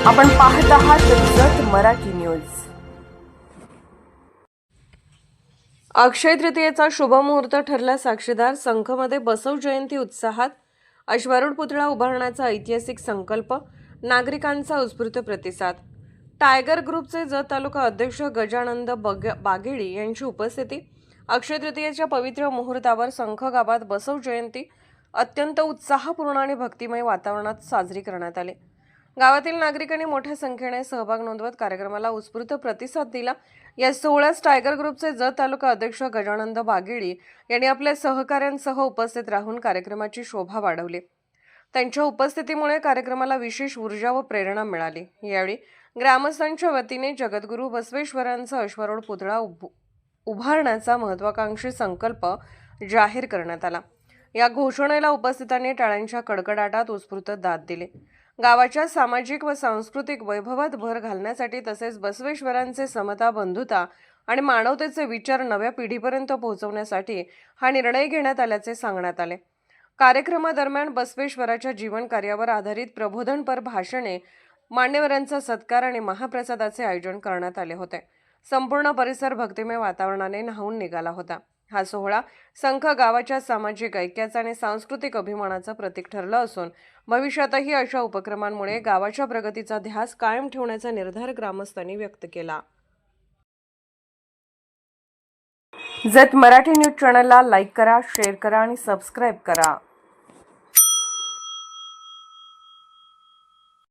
आपण पाहत आहात जत मराठी न्यूज। अक्षय तृतीयेचा शुभमुहूर्त ठरला साक्षीदार। संघमध्ये बसव जयंती उत्साहात। अश्वारूढ पुतळा उभारण्याचा ऐतिहासिक संकल्प। नागरिकांचा उत्स्फूर्त प्रतिसाद। टायगर ग्रुपचे जत तालुका अध्यक्ष गजानंद बागेळी यांची उपस्थिती। अक्षय तृतीयेच्या पवित्र मुहूर्तावर संघ गावात बसव जयंती अत्यंत उत्साहपूर्ण आणि भक्तिमय वातावरणात साजरी करण्यात आली। गावातील नागरिकांनी मोठ्या संख्येने सहभाग नोंदवत कार्यक्रमाला उत्स्फूर्त प्रतिसाद दिला। या सोहळ्यास टायगर ग्रुपचे जत तालुका अध्यक्ष गजानंद बागेळी यांनी आपल्या सहकाऱ्यांसह उपस्थित राहून कार्यक्रमाची शोभा वाढवली। त्यांच्या उपस्थितीमुळे कार्यक्रमाला विशेष ऊर्जा व प्रेरणा मिळाली। यावेळी ग्रामस्थांच्या वतीने जगद्गुरू बसवेश्वरांचा अश्वारूढ पुतळा उभारण्याचा महत्त्वाकांक्षी संकल्प जाहीर करण्यात आला। या घोषणेला उपस्थितांनी टाळ्यांच्या कडकडाटात उत्स्फूर्त दाद दिली। गावाच्या सामाजिक व सांस्कृतिक वैभवात भर घालण्यासाठी तसेच बसवेश्वरांचे समता, बंधुता आणि मानवतेचे विचार नव्या पिढीपर्यंत पोहोचवण्यासाठी हा निर्णय घेण्यात आल्याचे सांगण्यात आले। कार्यक्रमादरम्यान बसवेश्वराच्या जीवन कार्यावर आधारित प्रबोधनपर भाषणे, मान्यवरांचा सत्कार आणि महाप्रसादाचे आयोजन करण्यात आले होते। संपूर्ण परिसर भक्तिमय वातावरणाने न्हाऊन निघाला होता। हा सोहळा संघ गावाच्या सामाजिक ऐक्याचा आणि सांस्कृतिक अभिमानाचं प्रतीक ठरलं असून भविष्यातही अशा उपक्रमांमुळे गावाच्या प्रगतीचा ध्यास कायम ठेवण्याचा निर्धार ग्रामस्थांनी व्यक्त केला। जत मराठी न्यूज चॅनलला लाईक करा, शेअर करा आणि सबस्क्राईब करा।